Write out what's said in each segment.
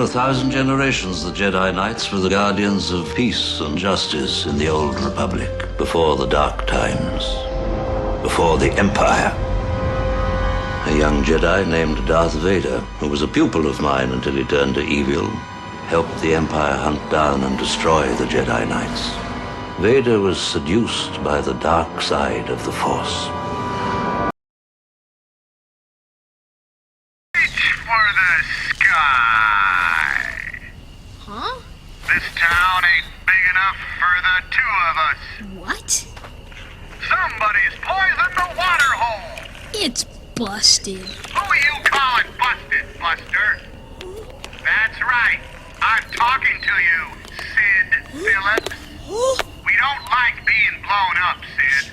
1,000 generations, the Jedi Knights were the guardians of peace and justice in the Old Republic, before the Dark Times, before the Empire. A young Jedi named Darth Vader, who was a pupil of mine until he turned to evil, helped the Empire hunt down and destroy the Jedi Knights. Vader was seduced by the dark side of the Force. Reach for the sky. Huh? This town ain't big enough for the two of us. What? Somebody's poisoned the water hole. It's busted. Who you calling busted, Buster? That's right. I'm talking to you, Sid Phillips. We don't like being blown up, Sid.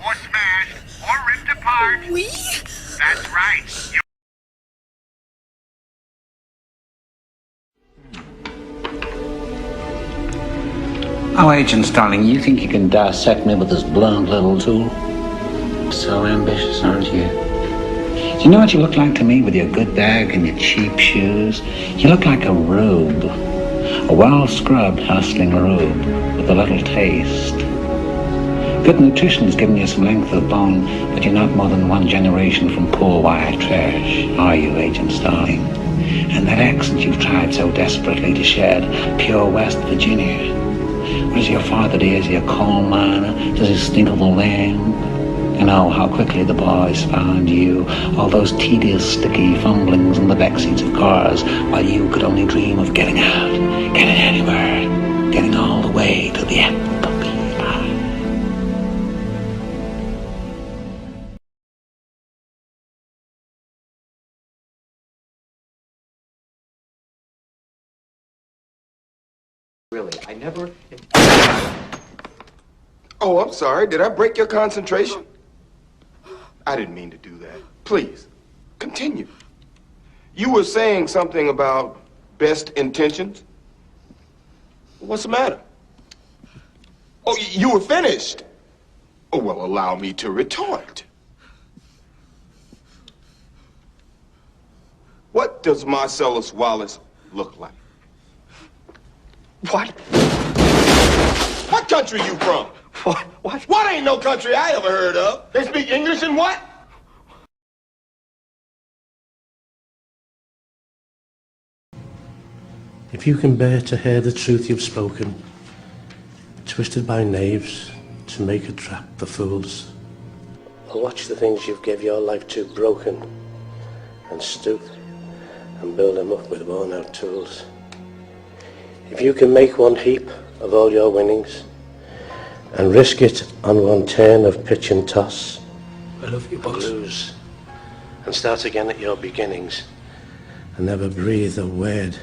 Or smashed, or ripped apart. We? That's right. You Oh, Agent Starling, you think you can dissect me with this blunt little tool? So ambitious, aren't you? Do you know what you look like to me with your good bag and your cheap shoes? You look like a rube. A well-scrubbed, hustling rube with a little taste. Good nutrition's given you some length of bone, but you're not more than one generation from poor white trash, are you, Agent Starling? And that accent you've tried so desperately to shed, pure West Virginia. What does your father do? Is he a coal miner? Does he stink of the land? And oh, how quickly the boys found you. All those tedious, sticky fumblings in the backseats of cars, while you could only dream of getting out, getting anywhere, getting all the way to the FBI. Really, I never... Oh, I'm sorry. Did I break your concentration? I didn't mean to do that. Please, continue. You were saying something about best intentions? What's the matter? Oh, you were finished. Oh, well, allow me to retort. What does Marcellus Wallace look like? What? What country you from? What? What ain't no country I ever heard of? They speak English and what? If you can bear to hear the truth you've spoken, twisted by knaves to make a trap for fools, or watch the things you've give your life to broken, and stoop and build them up with worn out tools. If you can make one heap of all your winnings, and risk it on one turn of pitch and toss, I love you, boss. lose, and start again at your beginnings, and never breathe a word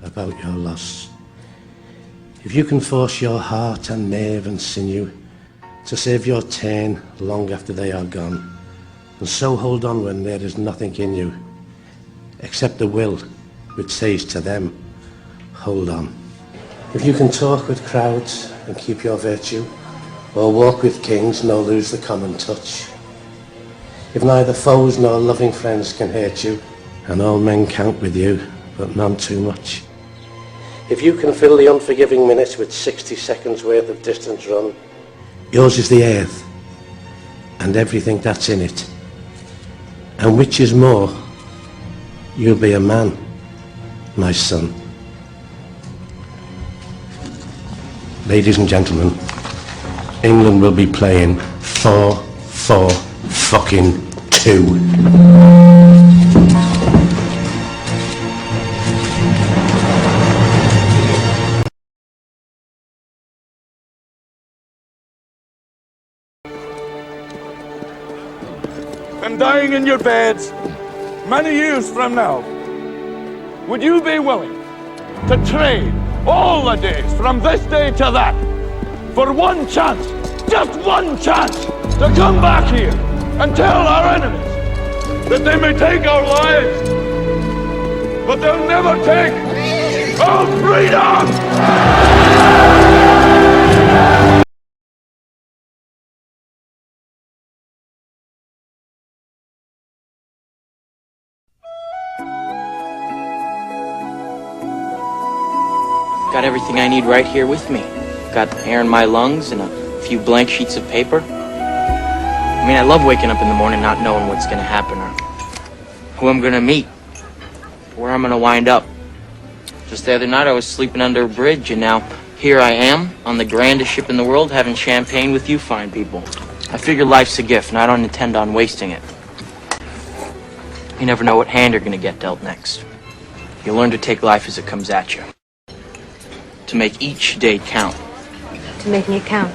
about your loss. If you can force your heart and nerve and sinew to save your turn long after they are gone, and so hold on when there is nothing in you, except the will which says to them, hold on. If you can talk with crowds and keep your virtue, or walk with kings nor lose the common touch, if neither foes nor loving friends can hurt you, and all men count with you, but none too much, if you can fill the unforgiving minutes with 60 seconds worth of distance run, yours is the earth and everything that's in it, and which is more, you'll be a man, my son. Ladies and gentlemen, England will be playing 4-4-2. And dying in your beds many years from now, would you be willing to trade all the days from this day to that for one chance, just one chance, to come back here and tell our enemies that they may take our lives, but they'll never take our freedom? everything I need right here with me. Got air in my lungs and a few blank sheets of paper. I mean, I love waking up in the morning not knowing what's gonna happen or who I'm gonna meet, where I'm gonna wind up. Just the other night I was sleeping under a bridge, and now here I am on the grandest ship in the world having champagne with you fine people. I figure life's a gift, and I don't intend on wasting it. You never know what hand you're gonna get dealt next. You learn to take life as it comes at you. To make each day count. To making it count.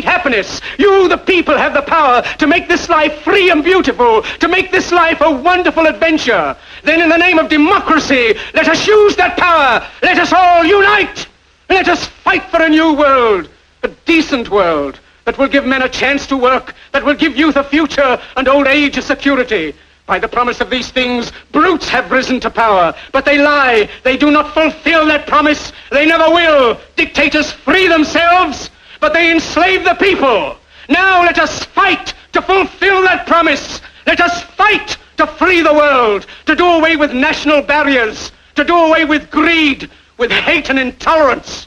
Happiness. You, the people, have the power to make this life free and beautiful, to make this life a wonderful adventure. Then in the name of democracy, let us use that power. Let us all unite. Let us fight for a new world, a decent world that will give men a chance to work, that will give youth a future and old age a security. By the promise of these things, brutes have risen to power, but they lie. They do not fulfill that promise. They never will. Dictators free themselves, but they enslave the people. Now let us fight to fulfill that promise. Let us fight to free the world, to do away with national barriers, to do away with greed, with hate and intolerance.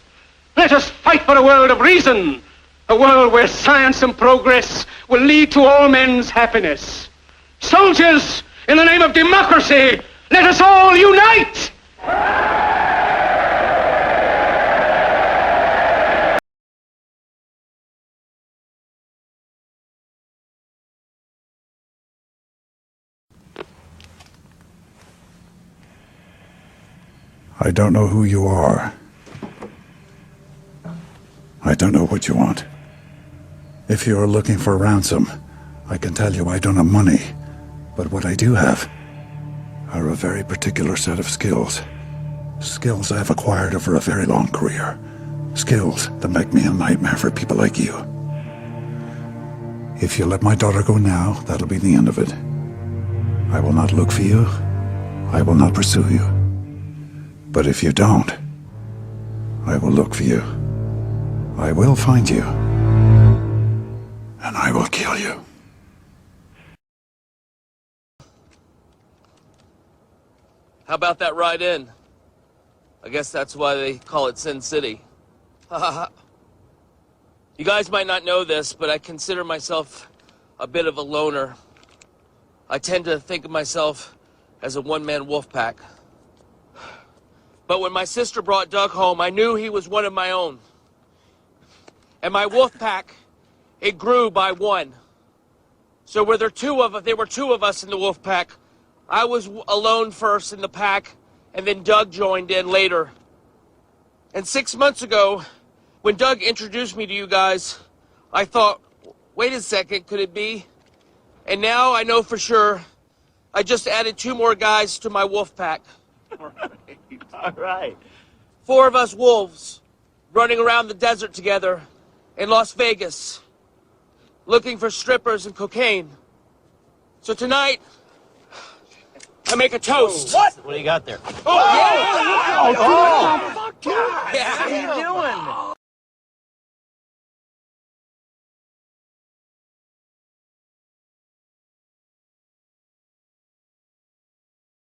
Let us fight for a world of reason, a world where science and progress will lead to all men's happiness. Soldiers, in the name of democracy, let us all unite! I don't know who you are. I don't know what you want. If you're looking for ransom, I can tell you I don't have money. But what I do have are a very particular set of skills. Skills I've acquired over a very long career. Skills that make me a nightmare for people like you. If you let my daughter go now, that'll be the end of it. I will not look for you. I will not pursue you. But if you don't, I will look for you. I will find you. And I will kill you. How about that ride in? I guess that's why they call it Sin City. You guys might not know this, but I consider myself a bit of a loner. I tend to think of myself as a one-man wolf pack. But when my sister brought Doug home, I knew he was one of my own. And my wolf pack, it grew by one. So were there were two of us in the wolf pack. I was alone first in the pack, and then Doug joined in later. And 6 months ago, when Doug introduced me to you guys, I thought, wait a second, could it be? And now I know for sure, I just added 2 more guys to my wolf pack. All right. 4 of us wolves running around the desert together in Las Vegas, looking for strippers and cocaine. So tonight, I make a toast. What do you got there? Oh, yeah! Fuck yeah! Yeah. How you doing?